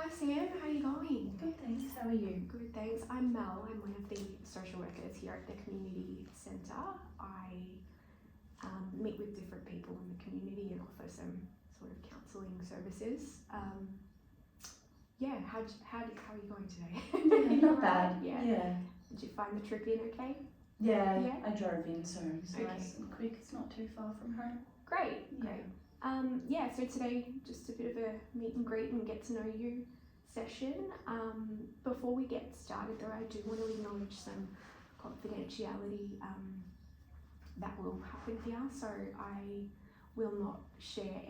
Hi Sam, how are you going? Good, thanks. How are you? Good, thanks. I'm Mel. I'm one of the social workers here at the community centre. I meet with different people in the community and offer some sort of counselling services. How are you going today? Yeah, not bad. Yeah. Did you find the trip in okay? Yeah, Yeah. I drove in, so it's Okay. nice and quick. It's not too far from home. Great. Yeah. So today, just a bit of a meet and greet and get to know you session. Before we get started though, I do want to acknowledge some confidentiality that will happen here. So I will not share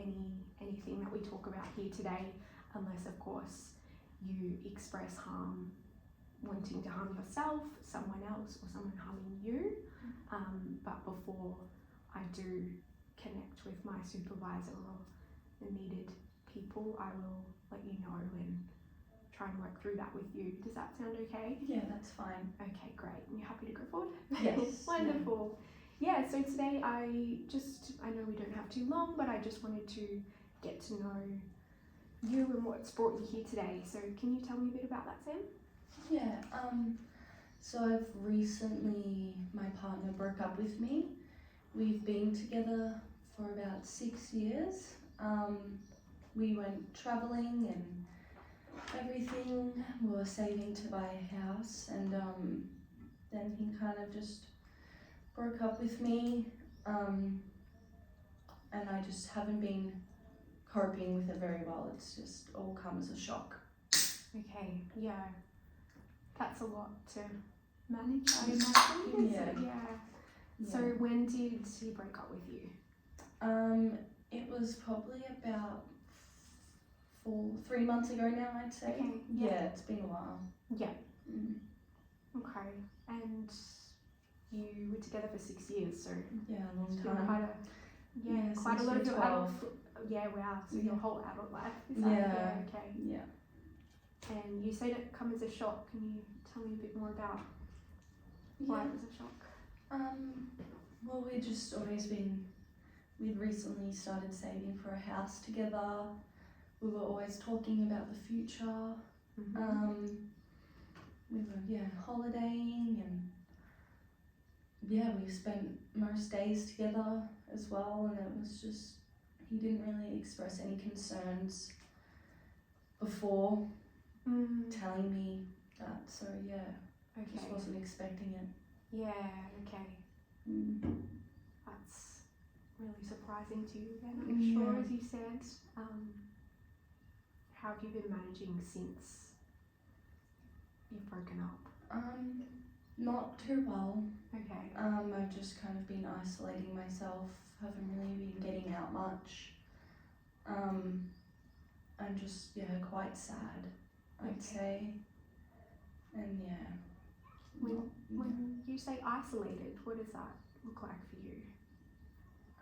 anything that we talk about here today unless of course you express wanting to harm yourself, someone else, or someone harming you. But before I do connect with my supervisor or the needed people, I will let you know and try and work through that with you. Does that sound okay? Yeah, that's fine. Okay, great. You happy to go forward? Yes. Wonderful. Yeah, so today I know we don't have too long, but I just wanted to get to know you and what's brought you here today. So can you tell me a bit about that, Sam? Yeah, so I've recently, my partner broke up with me. We've been together for about 6 years. We went travelling and everything. We were saving to buy a house, and then he kind of just broke up with me, and I just haven't been coping with it very well. It's just all come as a shock. Okay, yeah. That's a lot to manage, I imagine. Yeah. So when did he break up with you? It was probably about 3 months ago now, I'd say. Okay, yeah, it's been a while. Yeah. Mm. Okay, and you were together for 6 years, so Yeah, a long it's been time. quite a lot of your 12. wow, so Yeah. your whole adult life. Is that, Yeah. okay. Yeah. And you said it come as a shock. Can you tell me a bit more about why it was a shock? Well, we'd recently started saving for a house together. We were always talking about the future. We were, holidaying, and we spent most days together as well, and it was just, he didn't really express any concerns before telling me that, so Okay. just wasn't expecting it. Yeah, okay. That's really surprising to you then, I'm sure, as you said. How have you been managing since you've broken up? Not too well. Okay. I've just kind of been isolating myself, haven't really been getting out much. I'm just, quite sad, I'd say. And When you say isolated, what does that look like for you?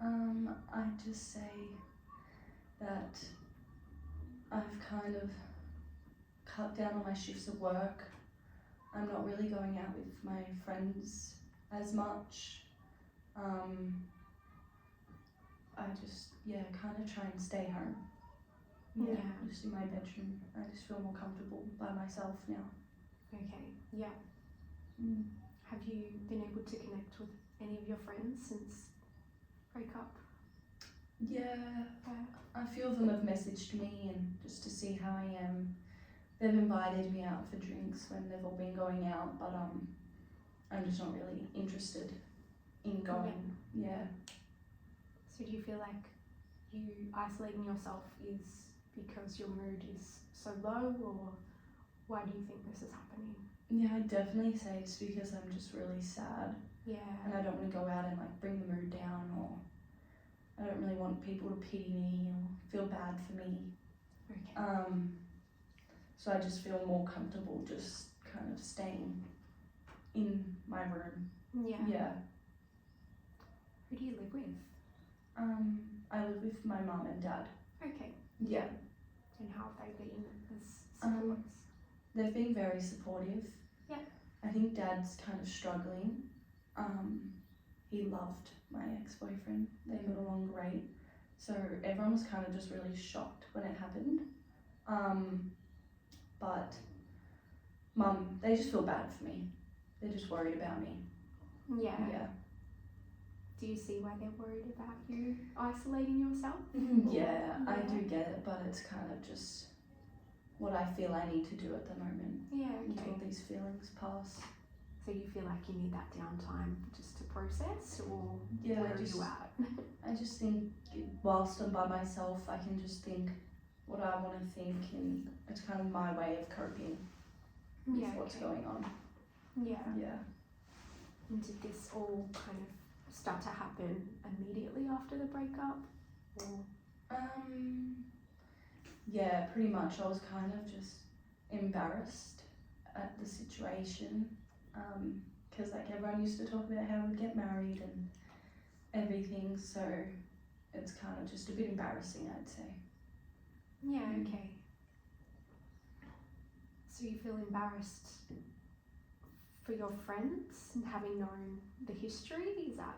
I'd just say that I've kind of cut down on my shifts of work. I'm not really going out with my friends as much. I just, kind of try and stay home. Just in my bedroom. I just feel more comfortable by myself now. Okay, yeah. Have you been able to connect with any of your friends since breakup? Yeah, a few of them have messaged me and just to see how I am. They've invited me out for drinks when they've all been going out, but I'm just not really interested in going. Yeah. So do you feel like you isolating yourself is because your mood is so low, or why do you think this is happening? Yeah, I'd definitely say it's because I'm just really sad. Yeah. And I don't want to go out and bring the mood down, or I don't really want people to pity me or feel bad for me. Okay. So I just feel more comfortable just kind of staying in my room. Yeah. Who do you live with? I live with my mum and dad. Okay. Yeah. And how have they been as supports? They've been very supportive. Yeah. I think Dad's kind of struggling. He loved my ex-boyfriend. They got along great. So everyone was kind of just really shocked when it happened. but Mum, they just feel bad for me. They're just worried about me. Yeah. Yeah. Do you see why they're worried about you isolating yourself? Yeah, I Yeah. do get it, but it's kind of just what I feel I need to do at the moment Yeah, until okay. these feelings pass. So you feel like you need that downtime just to process, or Yeah, where are you at? I just think whilst I'm by myself, I can just think what I want to think, and it's kind of my way of coping with Yeah, what's okay. going on. Yeah. Yeah. And did this all kind of start to happen immediately after the breakup? Or Yeah, pretty much. I was kind of just embarrassed at the situation, because like everyone used to talk about how we'd get married and everything, so it's kind of just a bit embarrassing, I'd say. yeah, okay. So you feel embarrassed for your friends and having known the history? Is that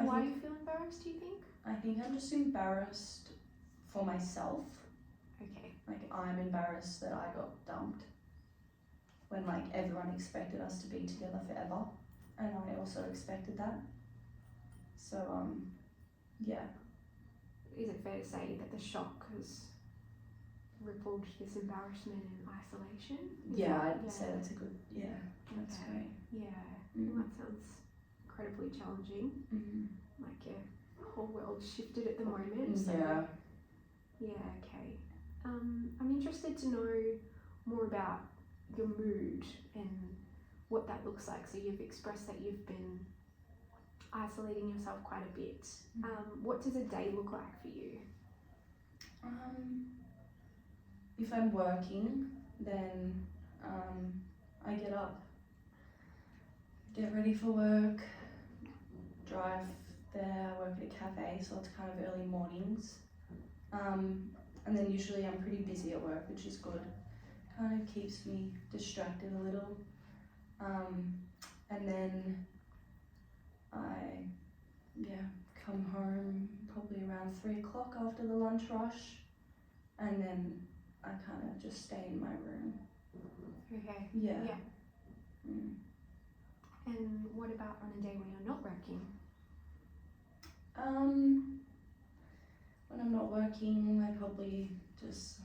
why you feel embarrassed, do you think? I think I'm just embarrassed for myself. Okay. Like, I'm embarrassed that I got dumped when like everyone expected us to be together forever, and I also expected that. So yeah. Is it fair to say that the shock has rippled this embarrassment and isolation? Yeah, I'd say that's a good, yeah, that's Okay. great. Yeah, Mm. well, that sounds incredibly challenging. Mm. Like your whole world shifted at the moment. So Yeah. yeah, okay. I'm interested to know more about your mood and what that looks like. So you've expressed that you've been isolating yourself quite a bit. What does a day look like for you? If I'm working, then I get up, get ready for work, drive there, work at a cafe, so it's kind of early mornings. And then usually I'm pretty busy at work, which is good. Kind of keeps me distracted a little. And then I, come home probably around 3 o'clock after the lunch rush, and then I kind of just stay in my room. Okay. Yeah. Yeah. Mm. And what about on a day when you're not working? When I'm not working, I probably just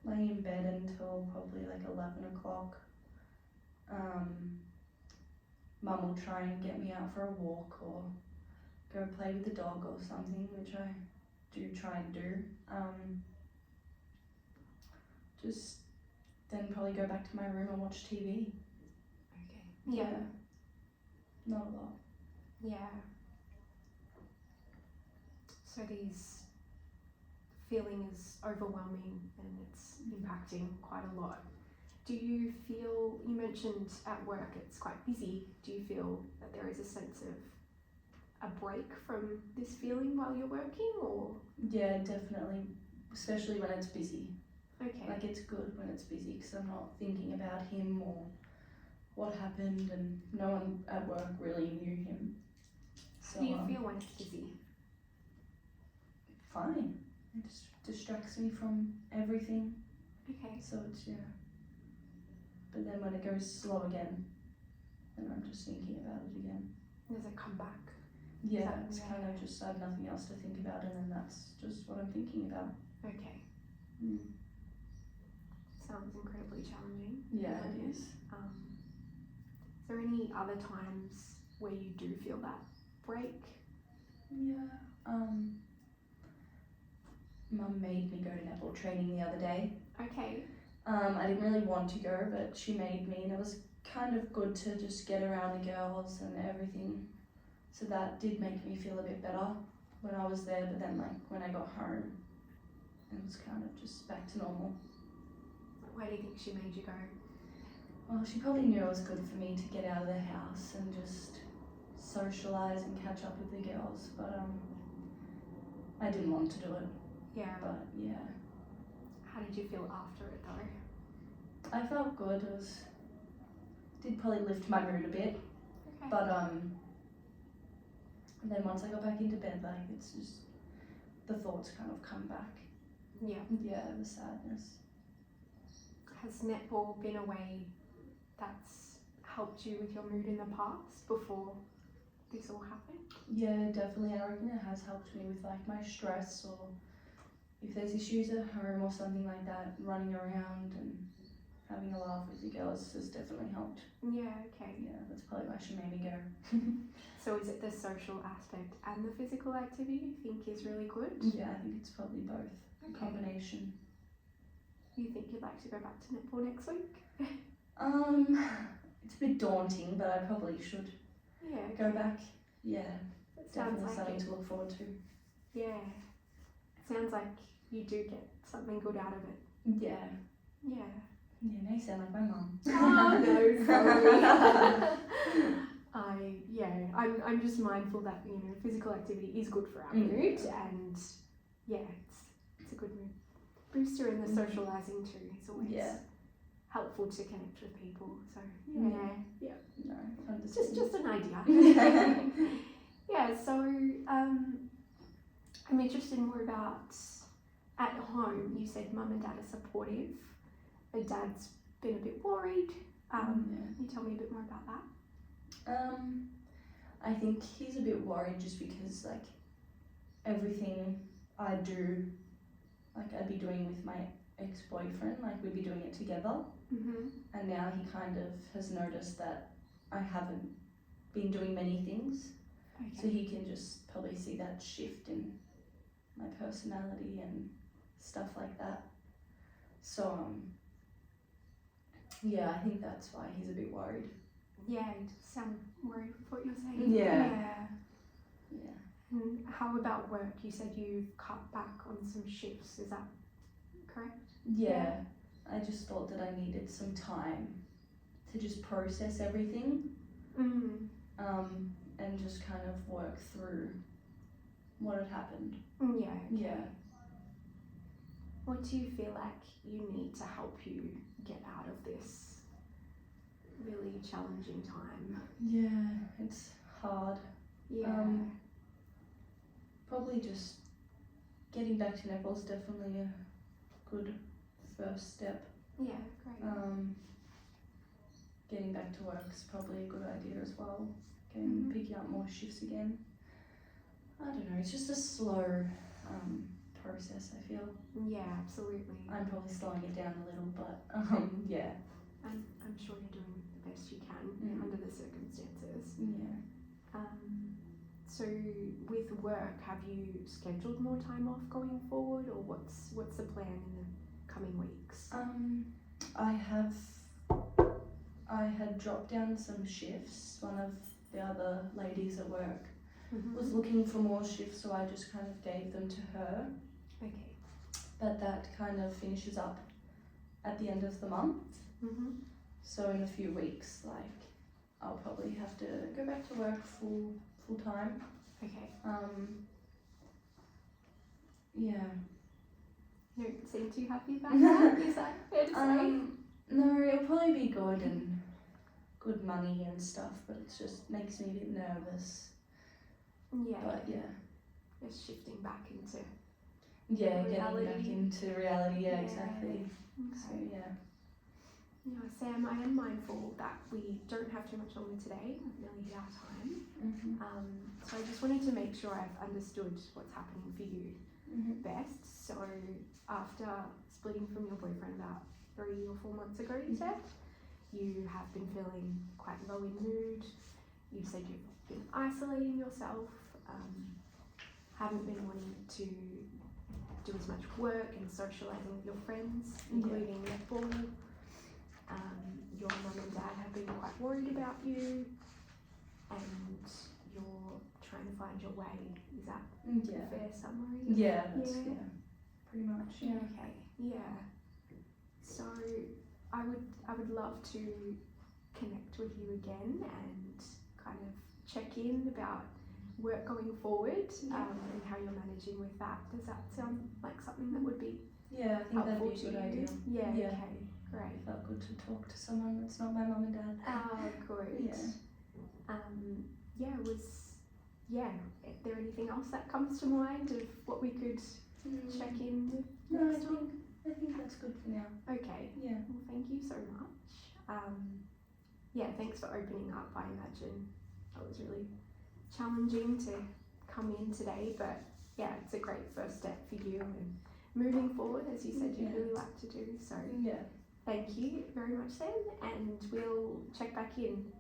lay in bed until probably like 11 o'clock. Mum will try and get me out for a walk or go play with the dog or something, which I do try and do. Just then probably go back to my room and watch TV. Okay. Yeah. Not a lot. Yeah. So these feeling is overwhelming and it's impacting quite a lot. Do you feel, you mentioned at work it's quite busy, do you feel that there is a sense of a break from this feeling while you're working, or? Yeah, definitely, especially when it's busy. Okay. Like, it's good when it's busy because I'm not thinking about him or what happened, and no one at work really knew him. So How do you feel when it's busy? fine. It just distracts me from everything. Okay. So it's, yeah. But then when it goes slow again, then I'm just thinking about it again. Does it come back? Yeah, That- it's yeah. kind of just, I have nothing else to think about, and then that's just what I'm thinking about. Okay. Mm. Sounds incredibly challenging. Yeah, it is. Is there any other times where you do feel that break? Yeah. Mum made me go to netball training the other day. Okay. I didn't really want to go, but she made me, and it was kind of good to just get around the girls and everything. So that did make me feel a bit better when I was there, but then like when I got home, it was kind of just back to normal. Why do you think she made you go? Well, she probably knew it was good for me to get out of the house and just socialise and catch up with the girls, but I didn't want to do it. Yeah. But yeah. How did you feel after it though? I felt good. It was, did probably lift my mood a bit, Okay. but and then once I got back into bed, like, it's just, the thoughts kind of come back. Yeah. Yeah, the sadness. Has netball been a way that's helped you with your mood in the past before this all happened? Yeah, definitely. I reckon it has helped me with like my stress, or if there's issues at home or something like that, running around and having a laugh with the girls has definitely helped. Yeah, okay. Yeah, that's probably why she made me go. So is it the social aspect and the physical activity you think is really good? Yeah, I think it's probably both. A Okay. combination. You think you'd like to go back to netball next week? It's a bit daunting, but I probably should Yeah. go back. Yeah, It sounds definitely like something it. to look forward to. Yeah. It sounds like you do get something good out of it. Yeah. Yeah. Yeah, now you sound like my mum. Oh no, sorry. I'm just mindful that, you know, physical activity is good for our mood, and yeah, it's a good mood booster, and the socialising too is always helpful to connect with people. So yeah. No, Just an idea. Yeah, so I'm interested more about at home. You said mum and dad are supportive, but dad's been a bit worried. Can you tell me a bit more about that? I think he's a bit worried just because like everything I do, like I'd be doing with my ex-boyfriend, like we'd be doing it together. And now he kind of has noticed that I haven't been doing many things. Okay. So he can just probably see that shift in my personality and stuff like that. So yeah, I think that's why he's a bit worried. Yeah, you sound worried with what you're saying. Yeah. And how about work? You said you cut back on some shifts, is that correct? Yeah. I just thought that I needed some time to just process everything. And just kind of work through what had happened. Yeah. What do you feel like you need to help you get out of this really challenging time? Yeah, it's hard. Yeah. Probably just getting back to netball is definitely a good first step. Yeah, great. Getting back to work is probably a good idea as well. Picking up more shifts again. I don't know, it's just a slow process, I feel. Yeah, absolutely. I'm probably slowing it down a little, but yeah. I'm sure you're doing the best you can under the circumstances. Yeah. So with work, have you scheduled more time off going forward, or what's the plan in the coming weeks? I had dropped down some shifts. One of the other ladies at work was looking for more shifts, so I just kind of gave them to her. Okay. But that kind of finishes up at the end of the month. So in a few weeks, like, I'll probably have to go back to work full time. Okay. Yeah. You don't seem too happy about that, is that fair to say? No, it'll probably be good and good money and stuff, but it just makes me a bit nervous. Yeah. But yeah. Just shifting back into reality. Reality. Getting back into reality, Yeah. exactly. Okay. So yeah. Yeah, Sam, I am mindful that we don't have too much longer today. We've nearly hit our time. So I just wanted to make sure I've understood what's happening for you best. So after splitting from your boyfriend about 3 or 4 months ago, you said, you have been feeling quite low in mood. You said you've been isolating yourself, haven't been wanting to do as much work and socialising with your friends, including netball. Your mum and dad have been quite worried about you, and you're trying to find your way. Is that a fair summary? Yeah, that's pretty much. Yeah. Okay. Yeah. So I would love to connect with you again and kind of check in about work going forward, and how you're managing with that. Does that sound like something that would be Yeah, I think that'd helpful be a to good you? idea. Yeah. Yeah. Okay. Great. It felt good to talk to someone that's not my mum and dad. Oh, good. Is there anything else that comes to mind of what we could check in with No, next time? I think that's good for now. Okay. Yeah. Well, thank you so much. Yeah, thanks for opening up. I imagine that was really challenging to come in today, but yeah, it's a great first step for you and moving forward, as you said, you'd really like to do. So Yeah. thank you very much then, and we'll check back in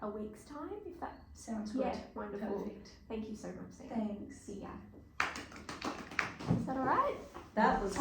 a week's time if that. Sounds good. Yeah, wonderful. Perfect. Thank you so much, Sam. Thanks. See ya. Is that all right? That was